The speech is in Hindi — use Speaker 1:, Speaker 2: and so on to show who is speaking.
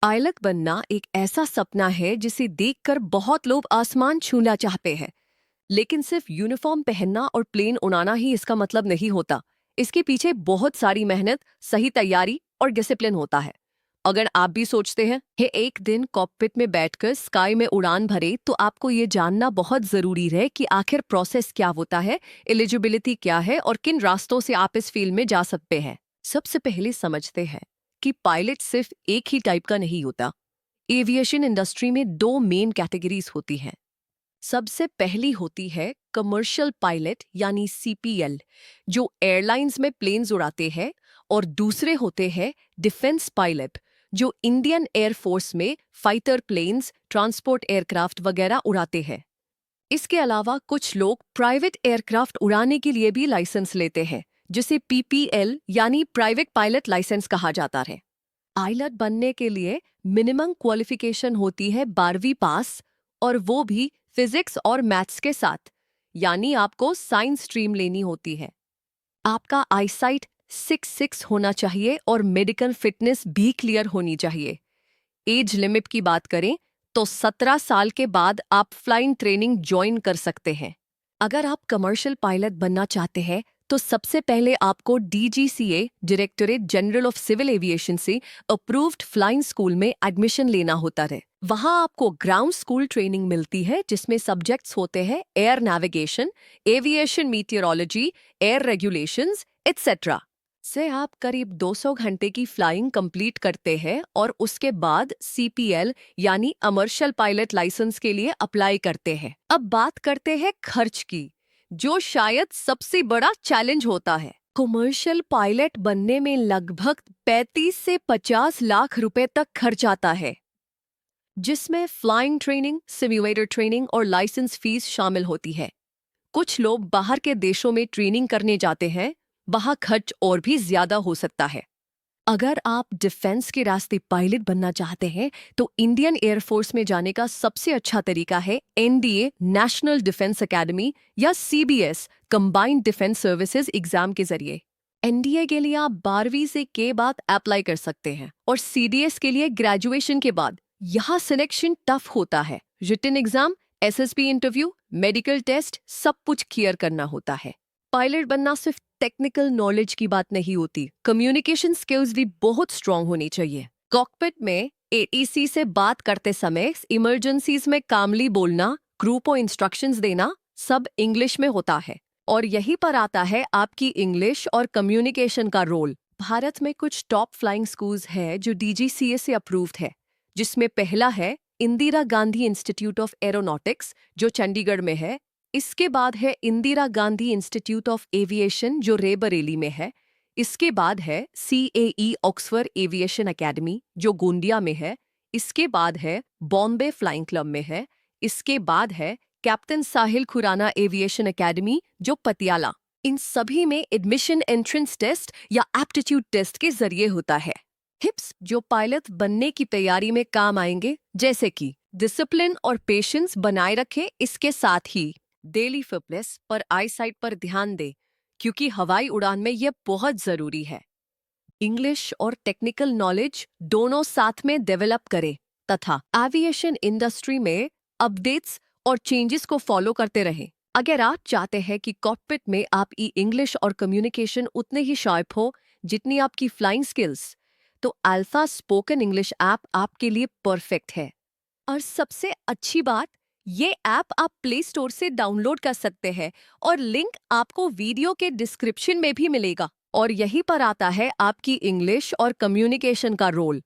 Speaker 1: पायलट बनना एक ऐसा सपना है जिसे देखकर बहुत लोग आसमान छूना चाहते हैं। लेकिन सिर्फ यूनिफॉर्म पहनना और प्लेन उड़ाना ही इसका मतलब नहीं होता। इसके पीछे बहुत सारी मेहनत, सही तैयारी और डिसिप्लिन होता है। अगर आप भी सोचते हैं कि एक दिन कॉकपिट में बैठकर स्काई में उड़ान भरे, तो आपको ये जानना बहुत जरूरी है कि आखिर प्रोसेस क्या होता है, एलिजिबिलिटी क्या है और किन रास्तों से आप इस फील्ड में जा सकते हैं। सबसे पहले समझते हैं कि पायलट सिर्फ एक ही टाइप का नहीं होता। एविएशन इंडस्ट्री में दो मेन कैटेगरीज होती हैं। सबसे पहली होती है कमर्शियल पायलट यानी सीपीएल, जो एयरलाइंस में प्लेन्स उड़ाते हैं, और दूसरे होते हैं डिफेंस पायलट, जो इंडियन एयरफोर्स में फाइटर प्लेन्स, ट्रांसपोर्ट एयरक्राफ्ट वगैरह उड़ाते हैं। इसके अलावा कुछ लोग प्राइवेट एयरक्राफ्ट उड़ाने के लिए भी लाइसेंस लेते हैं, जिसे पीपीएल यानी प्राइवेट पायलट लाइसेंस कहा जाता है। पायलट बनने के लिए मिनिमम क्वालिफिकेशन होती है 12वीं पास, और वो भी फिजिक्स और मैथ्स के साथ, यानी आपको साइंस स्ट्रीम लेनी होती है। आपका आईसाइट 6 होना चाहिए और मेडिकल फिटनेस भी क्लियर होनी चाहिए। एज लिमिट की बात करें तो 17 साल के बाद आप फ्लाइंग ट्रेनिंग ज्वाइन कर सकते हैं। अगर आप कमर्शियल पायलट बनना चाहते हैं तो सबसे पहले आपको DGCA, directorate general of civil aviation से अप्रूव्ड फ्लाइंग स्कूल में एडमिशन लेना होता है। वहां आपको ग्राउंड स्कूल ट्रेनिंग मिलती है, जिसमें सब्जेक्ट्स होते हैं air navigation, aviation meteorology, air regulations etcetera. से आप करीब 200 घंटे की फ्लाइंग कंप्लीट करते हैं और उसके बाद सीपीएल यानी कमर्शियल पायलट लाइसेंस के लिए अप्लाई करते हैं। अब बात करते हैं खर्च की, जो शायद सबसे बड़ा चैलेंज होता है। कमर्शियल पायलट बनने में लगभग 35 से 50 लाख रुपए तक खर्च आता है, जिसमें फ्लाइंग ट्रेनिंग, सिम्युलेटर ट्रेनिंग और लाइसेंस फीस शामिल होती है। कुछ लोग बाहर के देशों में ट्रेनिंग करने जाते हैं, वहां खर्च और भी ज्यादा हो सकता है। अगर आप डिफेंस के रास्ते पायलट बनना चाहते हैं तो इंडियन एयरफोर्स में जाने का सबसे अच्छा तरीका है एनडीए, नेशनल डिफेंस एकेडमी, या CBS, combined defence services exam के जरिए। एनडीए के लिए आप 12वीं से के बाद अप्लाई कर सकते हैं, और सीडीएस के लिए ग्रेजुएशन के बाद। यहाँ सिलेक्शन टफ होता है। Written exam, SSB interview, medical test, सब कुछ क्लियर करना होता है। पायलट बनना सिर्फ टेक्निकल नॉलेज की बात नहीं होती, कम्युनिकेशन स्किल्स भी बहुत स्ट्रांग होनी चाहिए। कॉकपिट में एटीसी से बात करते समय इमरजेंसीज में कामली बोलना, क्रू को इंस्ट्रक्शंस देना, सब इंग्लिश में होता है। और यहीं पर आता है आपकी इंग्लिश और कम्युनिकेशन का रोल। भारत में कुछ टॉप फ्लाइंग स्कूल्स है जो डीजीसीए से अप्रूव्ड है, जिसमें पहला है Indira Gandhi institute of aeronautics, जो चंडीगढ़ में है। इसके बाद है Indira Gandhi institute of aviation, जो रेबरेली में है। इसके बाद है सीएई ऑक्सफोर्ड एविएशन एकेडमी, जो गोंदिया में है। इसके बाद है बॉम्बे फ्लाइंग क्लब में है। इसके बाद है कैप्टन साहिल खुराना एविएशन एकेडमी, जो पटियाला। इन सभी में एडमिशन एंट्रेंस टेस्ट या एप्टीट्यूड टेस्ट के जरिए होता है। हिप्स जो पायलट बनने की तैयारी में काम आएंगे, जैसे कि डिसिप्लिन और पेशेंस बनाए रखें। इसके साथ ही डेली फिटनेस पर, आईसाइट पर ध्यान दे, क्योंकि हवाई उड़ान में यह बहुत जरूरी है। इंग्लिश और टेक्निकल नॉलेज दोनों साथ में डेवलप करें, तथा एविएशन इंडस्ट्री में अपडेट्स और चेंजेस को फॉलो करते रहें। अगर आप चाहते हैं कि कॉकपिट में आपकी इंग्लिश और कम्युनिकेशन उतने ही शार्प हो जितनी आपकी फ्लाइंग स्किल्स, तो अल्फा स्पोकन इंग्लिश ऐप आपके लिए परफेक्ट है। और सबसे अच्छी बात, ये ऐप आप प्ले स्टोर से डाउनलोड कर सकते हैं, और लिंक आपको वीडियो के डिस्क्रिप्शन में भी मिलेगा। और यहीं पर आता है आपकी इंग्लिश और कम्युनिकेशन का रोल।